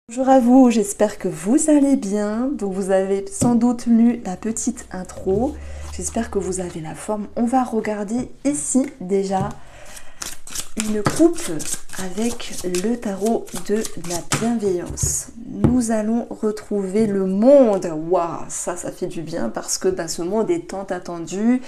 Bonjour à vous, j'espère que vous allez bien. Donc vous avez sans doute lu la petite intro. J'espère que vous avez la forme. On va regarder ici déjà une coupe avec le tarot de la bienveillance. Nous allons retrouver le monde. Waouh, ça fait du bien parce que ce monde est tant attendu.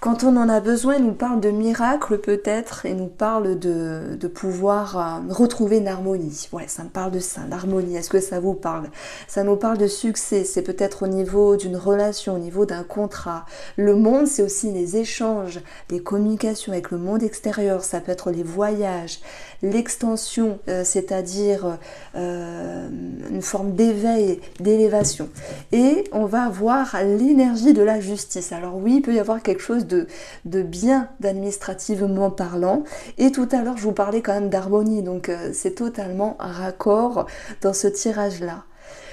Quand on en a besoin, il nous parle de miracles peut-être, et nous parle de pouvoir retrouver une harmonie. Ouais, ça me parle de ça, l'harmonie. Est-ce que ça vous parle? Ça nous parle de succès, c'est peut-être au niveau d'une relation, au niveau d'un contrat. Le monde, c'est aussi les échanges, les communications avec le monde extérieur. Ça peut être les voyages, l'extension, c'est-à-dire une forme d'éveil, d'élévation. Et on va avoir l'énergie de la justice. Alors oui, il peut y avoir quelque chose de bien d'administrativement parlant. Et tout à l'heure, je vous parlais quand même d'harmonie. Donc c'est totalement raccord dans ce tirage-là.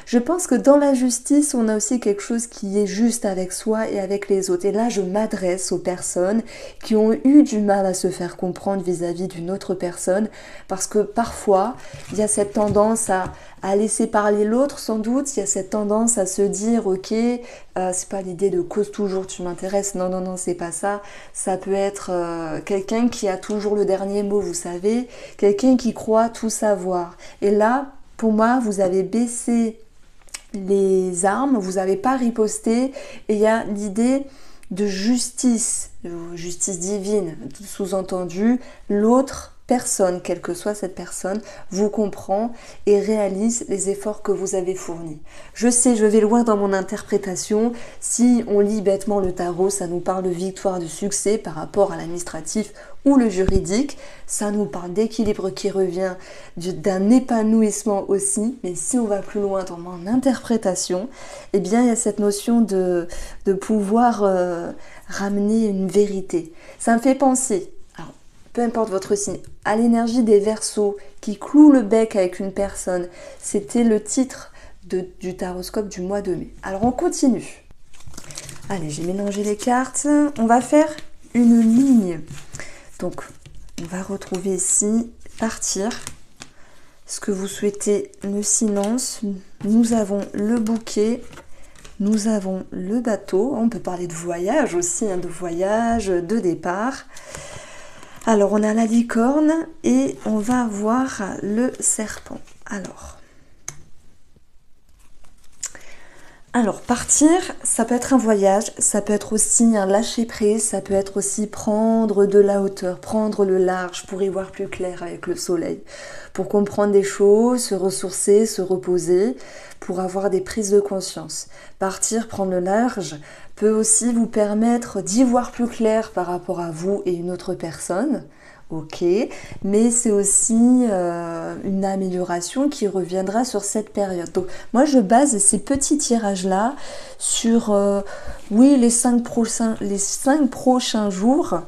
Je pense que dans la justice, on a aussi quelque chose qui est juste avec soi et avec les autres. Et là, je m'adresse aux personnes qui ont eu du mal à se faire comprendre vis-à-vis d'une autre personne, parce que parfois, il y a cette tendance à laisser parler l'autre, sans doute. Il y a cette tendance à se dire, ok, c'est pas l'idée de cause toujours tu m'intéresses. Non, non, non, c'est pas ça. Ça peut être quelqu'un qui a toujours le dernier mot, vous savez, quelqu'un qui croit tout savoir. Et là, pour moi, vous avez baissé les armes, vous n'avez pas riposté, et il y a l'idée de justice divine, sous-entendu, l'autre personne, quelle que soit cette personne, vous comprend et réalise les efforts que vous avez fournis. Je sais, je vais loin dans mon interprétation. Si on lit bêtement le tarot, ça nous parle de victoire, de succès par rapport à l'administratif ou le juridique. Ça nous parle d'équilibre qui revient, d'un épanouissement aussi. Mais si on va plus loin dans mon interprétation, eh bien, il y a cette notion de pouvoir ramener une vérité. Ça me fait penser, peu importe votre signe, à l'énergie des Verseaux qui clouent le bec avec une personne. C'était le titre du taroscope du mois de mai. Alors on continue. Allez, j'ai mélangé les cartes. On va faire une ligne. Donc, on va retrouver ici partir. Ce que vous souhaitez, le silence. Nous avons le bouquet. Nous avons le bateau. On peut parler de voyage aussi, de voyage, de départ. Alors, on a la licorne et on va avoir le serpent. Alors, partir, ça peut être un voyage, ça peut être aussi un lâcher-prise, ça peut être aussi prendre de la hauteur, prendre le large pour y voir plus clair avec le soleil, pour comprendre des choses, se ressourcer, se reposer, pour avoir des prises de conscience. Partir, prendre le large, peut aussi vous permettre d'y voir plus clair par rapport à vous et une autre personne. Ok, mais c'est aussi une amélioration qui reviendra sur cette période. Donc moi je base ces petits tirages-là sur oui, les 5 prochains jours.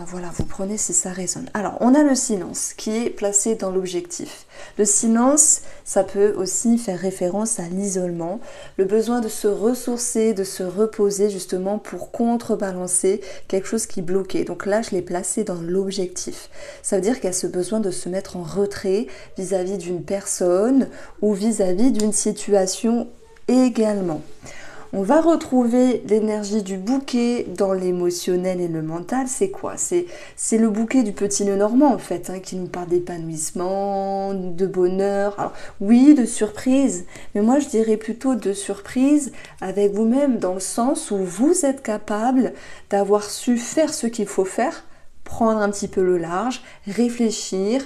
Voilà, vous prenez si ça résonne. Alors, on a le silence qui est placé dans l'objectif. Le silence, ça peut aussi faire référence à l'isolement, le besoin de se ressourcer, de se reposer justement pour contrebalancer quelque chose qui bloquait. Donc là, je l'ai placé dans l'objectif. Ça veut dire qu'il y a ce besoin de se mettre en retrait vis-à-vis d'une personne ou vis-à-vis d'une situation également. On va retrouver l'énergie du bouquet dans l'émotionnel et le mental. C'est quoi? C'est le bouquet du petit nœud normand en fait, qui nous parle d'épanouissement, de bonheur. Alors oui, de surprise, mais moi je dirais plutôt de surprise avec vous-même dans le sens où vous êtes capable d'avoir su faire ce qu'il faut faire, prendre un petit peu le large, réfléchir,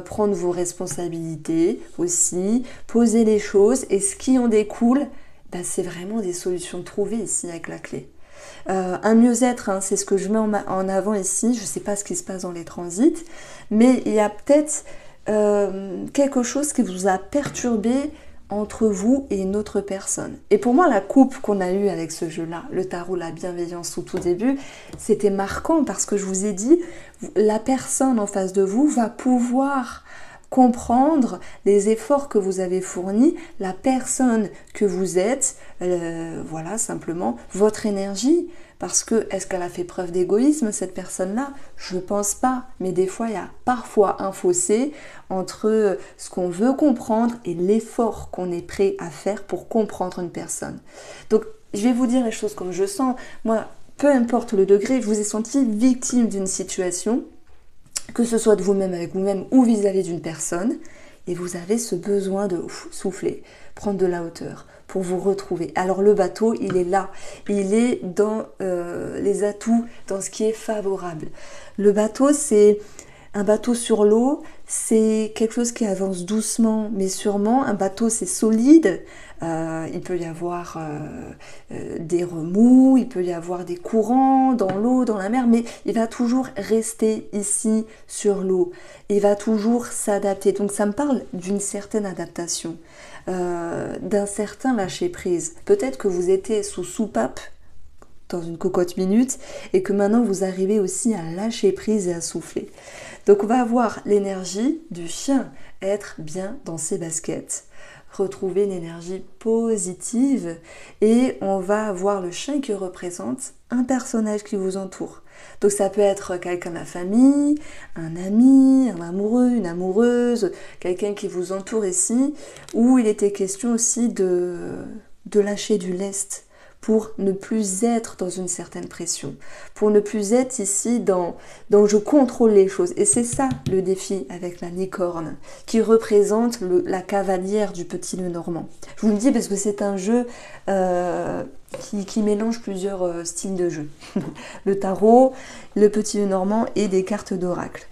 prendre vos responsabilités aussi, poser les choses et ce qui en découle, c'est vraiment des solutions trouvées ici avec la clé. Un mieux-être, c'est ce que je mets en avant ici. Je ne sais pas ce qui se passe dans les transits, mais il y a peut-être quelque chose qui vous a perturbé entre vous et une autre personne. Et pour moi, la coupe qu'on a eue avec ce jeu-là, le tarot, la bienveillance au tout début, c'était marquant parce que je vous ai dit, la personne en face de vous va pouvoir comprendre les efforts que vous avez fournis, la personne que vous êtes, voilà, simplement, votre énergie. Parce que, est-ce qu'elle a fait preuve d'égoïsme, cette personne-là? Je ne pense pas. Mais des fois, il y a parfois un fossé entre ce qu'on veut comprendre et l'effort qu'on est prêt à faire pour comprendre une personne. Donc, je vais vous dire les choses comme je sens. Moi, peu importe le degré, je vous ai senti victime d'une situation, que ce soit de vous-même avec vous-même ou vis-à-vis d'une personne, et vous avez ce besoin de souffler, prendre de la hauteur pour vous retrouver. Alors le bateau, il est là, il est dans les atouts, dans ce qui est favorable. Le bateau, c'est un bateau sur l'eau, c'est quelque chose qui avance doucement mais sûrement. Un bateau, c'est solide. Il peut y avoir des remous, il peut y avoir des courants dans l'eau, dans la mer, mais il va toujours rester ici sur l'eau. Il va toujours s'adapter. Donc ça me parle d'une certaine adaptation, d'un certain lâcher-prise. Peut-être que vous étiez sous soupape dans une cocotte minute et que maintenant vous arrivez aussi à lâcher prise et à souffler. Donc on va avoir l'énergie du chien, être bien dans ses baskets, retrouver une énergie positive, et on va avoir le chien qui représente un personnage qui vous entoure. Donc ça peut être quelqu'un de la famille, un ami, un amoureux, une amoureuse, quelqu'un qui vous entoure ici, où il était question aussi de lâcher du lest, pour ne plus être dans une certaine pression, pour ne plus être ici dans je contrôle les choses. Et c'est ça le défi avec la licorne, qui représente la cavalière du petit Lenormand. Je vous le dis parce que c'est un jeu qui mélange plusieurs styles de jeu. Le tarot, le petit Lenormand et des cartes d'oracle.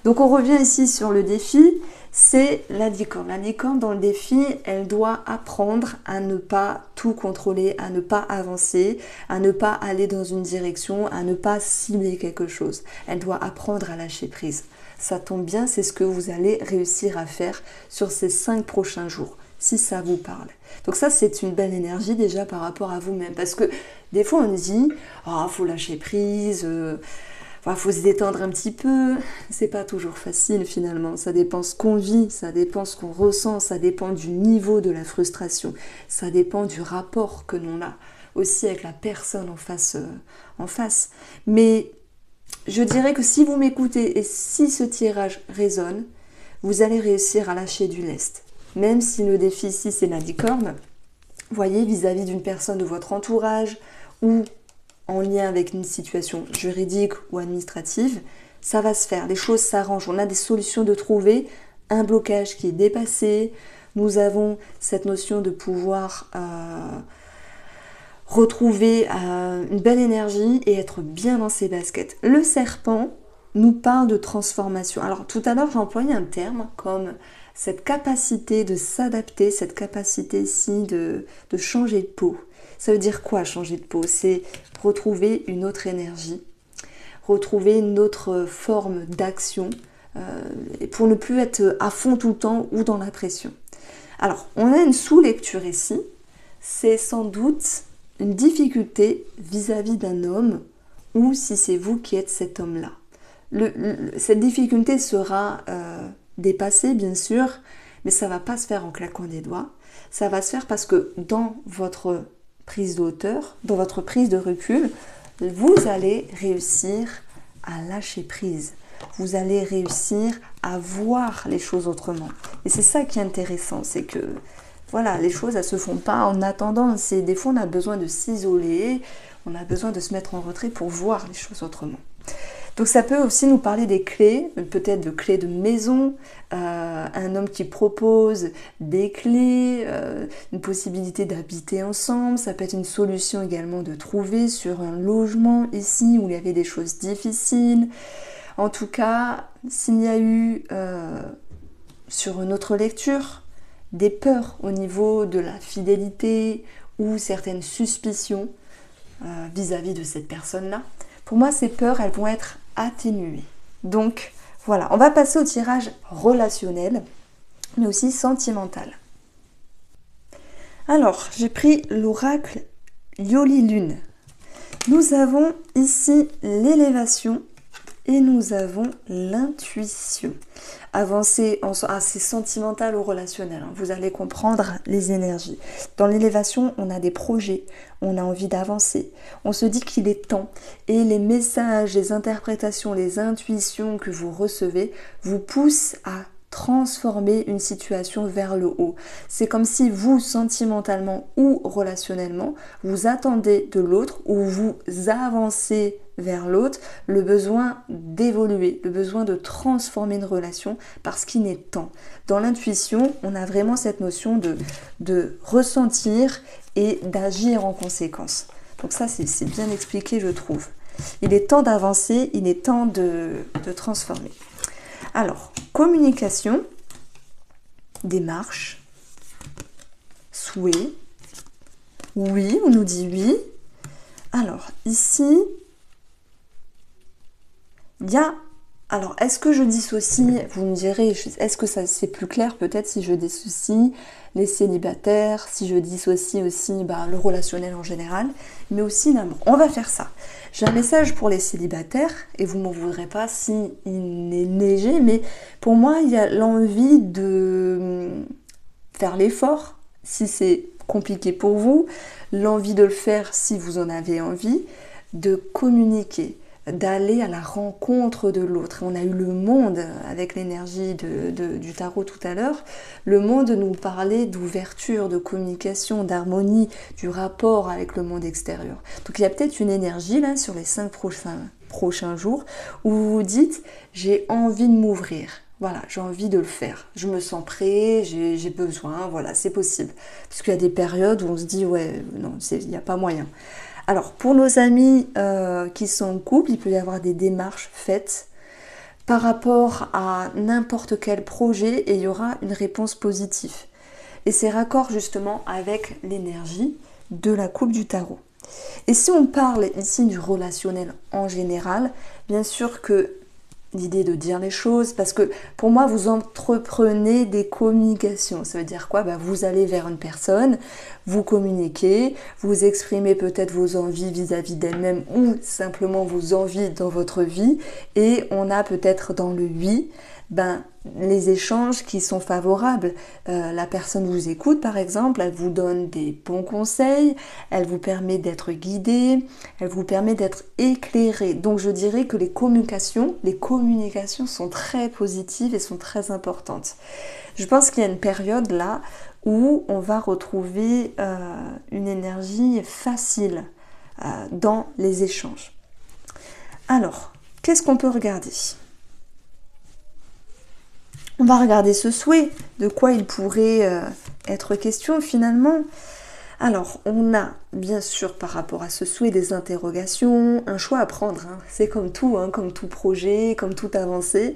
Donc on revient ici sur le défi, c'est la licorne. La licorne, dans le défi, elle doit apprendre à ne pas tout contrôler, à ne pas avancer, à ne pas aller dans une direction, à ne pas cibler quelque chose. Elle doit apprendre à lâcher prise. Ça tombe bien, c'est ce que vous allez réussir à faire sur ces 5 prochains jours, si ça vous parle. Donc ça, c'est une belle énergie déjà par rapport à vous-même. Parce que des fois, on dit « Ah, faut lâcher prise ». Enfin, faut se détendre un petit peu, c'est pas toujours facile finalement, ça dépend ce qu'on vit, ça dépend ce qu'on ressent, ça dépend du niveau de la frustration, ça dépend du rapport que l'on a aussi avec la personne en face. Mais je dirais que si vous m'écoutez et si ce tirage résonne, vous allez réussir à lâcher du lest. Même si le défi ici c'est la licorne, voyez, vis-à-vis d'une personne de votre entourage ou en lien avec une situation juridique ou administrative, ça va se faire, les choses s'arrangent, on a des solutions de trouver, un blocage qui est dépassé, nous avons cette notion de pouvoir retrouver une belle énergie et être bien dans ses baskets. Le serpent nous parle de transformation. Alors tout à l'heure j'ai employé un terme comme cette capacité de s'adapter, cette capacité ici de changer de peau. Ça veut dire quoi changer de peau? C'est retrouver une autre énergie, retrouver une autre forme d'action pour ne plus être à fond tout le temps ou dans la pression. Alors, on a une sous-lecture ici, c'est sans doute une difficulté vis-à-vis d'un homme ou si c'est vous qui êtes cet homme-là. Cette difficulté sera dépassée, bien sûr, mais ça ne va pas se faire en claquant des doigts. Ça va se faire parce que dans votre prise de hauteur, dans votre prise de recul, vous allez réussir à lâcher prise. Vous allez réussir à voir les choses autrement. Et c'est ça qui est intéressant, c'est que voilà, les choses elles se font pas en attendant. Des fois on a besoin de s'isoler, on a besoin de se mettre en retrait pour voir les choses autrement. Donc ça peut aussi nous parler des clés, peut-être de clés de maison, un homme qui propose des clés, une possibilité d'habiter ensemble, ça peut être une solution également de trouver sur un logement ici où il y avait des choses difficiles. En tout cas, s'il y a eu sur une autre lecture des peurs au niveau de la fidélité ou certaines suspicions vis-à-vis de cette personne-là, pour moi ces peurs elles vont être atténuées. Donc voilà, on va passer au tirage relationnel mais aussi sentimental. Alors j'ai pris l'oracle Yoli Lune. Nous avons ici l'élévation Et nous avons l'intuition. Avancer, c'est sentimental ou relationnel, hein. Vous allez comprendre les énergies. Dans l'élévation, on a des projets, on a envie d'avancer. On se dit qu'il est temps. Et les messages, les interprétations, les intuitions que vous recevez vous poussent à transformer une situation vers le haut. C'est comme si vous, sentimentalement ou relationnellement, vous attendez de l'autre ou vous avancez vers l'autre le besoin d'évoluer, le besoin de transformer une relation parce qu'il est temps. Dans l'intuition, on a vraiment cette notion de ressentir et d'agir en conséquence. Donc ça, c'est bien expliqué, je trouve. Il est temps d'avancer, il est temps de transformer. Alors, communication, démarche, souhait, oui, on nous dit oui. Alors, ici, il y a... Alors, est-ce que je dissocie, vous me direz, est-ce que ça c'est plus clair peut-être si je dissocie les célibataires, si je dissocie aussi le relationnel en général, mais aussi l'amour. On va faire ça. J'ai un message pour les célibataires, et vous ne m'en voudrez pas si il est léger, mais pour moi, il y a l'envie de faire l'effort, si c'est compliqué pour vous, l'envie de le faire si vous en avez envie, de communiquer, d'aller à la rencontre de l'autre. On a eu le monde avec l'énergie du tarot tout à l'heure. Le monde nous parlait d'ouverture, de communication, d'harmonie, du rapport avec le monde extérieur. Donc il y a peut-être une énergie là sur les 5 prochains jours où vous vous dites j'ai envie de m'ouvrir. Voilà, j'ai envie de le faire. Je me sens prêt, j'ai besoin, voilà, c'est possible. Parce qu'il y a des périodes où on se dit ouais, non, il n'y a pas moyen. Alors, pour nos amis qui sont en couple, il peut y avoir des démarches faites par rapport à n'importe quel projet et il y aura une réponse positive. Et c'est raccord justement avec l'énergie de la coupe du tarot. Et si on parle ici du relationnel en général, bien sûr que l'idée de dire les choses, parce que pour moi vous entreprenez des communications, ça veut dire quoi? Vous allez vers une personne, vous communiquez, vous exprimez peut-être vos envies vis-à-vis d'elle-même ou simplement vos envies dans votre vie et on a peut-être dans le oui les échanges qui sont favorables. La personne vous écoute par exemple, elle vous donne des bons conseils, elle vous permet d'être guidée, elle vous permet d'être éclairée. Donc je dirais que les communications sont très positives et sont très importantes. Je pense qu'il y a une période là où on va retrouver une énergie facile dans les échanges. Alors, qu'est-ce qu'on peut regarder ? On va regarder ce souhait, de quoi il pourrait être question finalement. Alors, on a bien sûr par rapport à ce souhait des interrogations, un choix à prendre. Hein. C'est comme tout projet, comme toute avancée.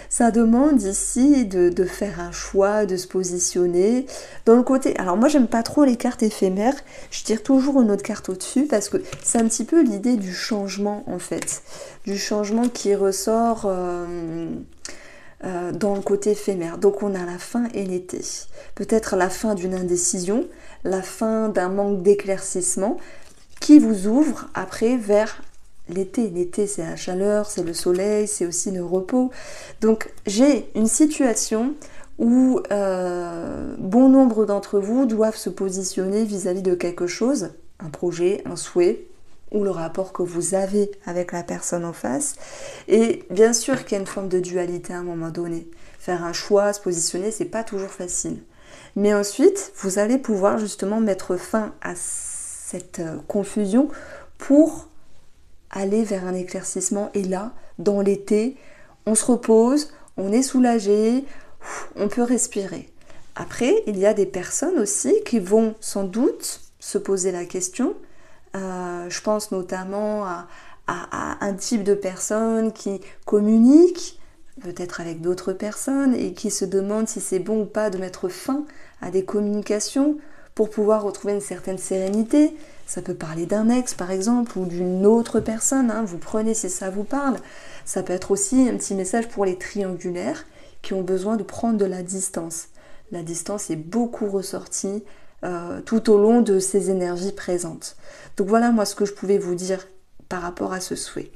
Ça demande ici de faire un choix, de se positionner. Dans le côté, alors moi j'aime pas trop les cartes éphémères, je tire toujours une autre carte au-dessus parce que c'est un petit peu l'idée du changement en fait. Du changement qui ressort... dans le côté éphémère. Donc on a la fin et l'été. Peut-être la fin d'une indécision, la fin d'un manque d'éclaircissement qui vous ouvre après vers l'été. L'été c'est la chaleur, c'est le soleil, c'est aussi le repos. Donc j'ai une situation où bon nombre d'entre vous doivent se positionner vis-à-vis de quelque chose, un projet, un souhait, ou le rapport que vous avez avec la personne en face. Et bien sûr qu'il y a une forme de dualité à un moment donné. Faire un choix, se positionner, c'est pas toujours facile. Mais ensuite, vous allez pouvoir justement mettre fin à cette confusion pour aller vers un éclaircissement. Et là, dans l'été, on se repose, on est soulagé, on peut respirer. Après, il y a des personnes aussi qui vont sans doute se poser la question. Je pense notamment à un type de personne qui communique peut-être avec d'autres personnes et qui se demande si c'est bon ou pas de mettre fin à des communications pour pouvoir retrouver une certaine sérénité. Ça peut parler d'un ex par exemple ou d'une autre personne, hein, vous prenez si ça vous parle. Ça peut être aussi un petit message pour les triangulaires qui ont besoin de prendre de la distance. La distance est beaucoup ressortie tout au long de ces énergies présentes. Donc voilà moi ce que je pouvais vous dire par rapport à ce souhait.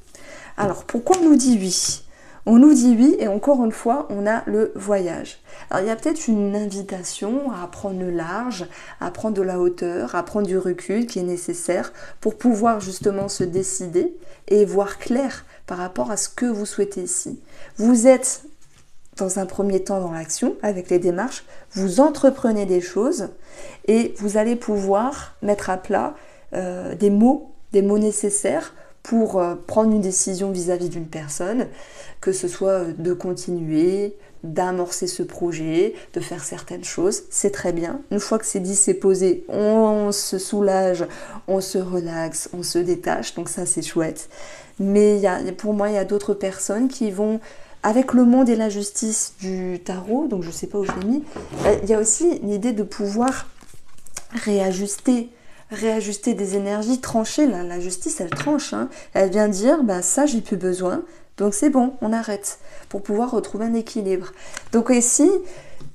Alors, pourquoi on nous dit oui? On nous dit oui et encore une fois, on a le voyage. Alors, il y a peut-être une invitation à prendre le large, à prendre de la hauteur, à prendre du recul qui est nécessaire pour pouvoir justement se décider et voir clair par rapport à ce que vous souhaitez ici. Vous êtes dans un premier temps dans l'action avec les démarches, vous entreprenez des choses et vous allez pouvoir mettre à plat des mots nécessaires pour prendre une décision vis-à-vis d'une personne, que ce soit de continuer, d'amorcer ce projet, de faire certaines choses, c'est très bien. Une fois que c'est dit, c'est posé, on se soulage, on se relaxe, on se détache, donc ça c'est chouette. Mais pour moi, il y a d'autres personnes qui vont, avec le monde et la justice du tarot, donc je ne sais pas où je l'ai mis, il y a aussi l'idée de pouvoir réajuster des énergies, trancher. La justice, elle tranche. Hein. Elle vient dire, bah, ça, j'ai plus besoin, donc c'est bon, on arrête, pour pouvoir retrouver un équilibre. Donc ici,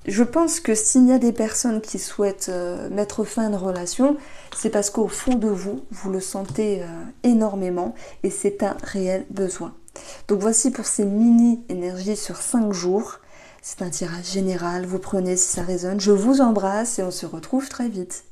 je pense que s'il y a des personnes qui souhaitent mettre fin à une relation, c'est parce qu'au fond de vous, vous le sentez énormément et c'est un réel besoin. Donc voici pour ces mini-énergies sur 5 jours. C'est un tirage général, vous prenez si ça résonne. Je vous embrasse et on se retrouve très vite.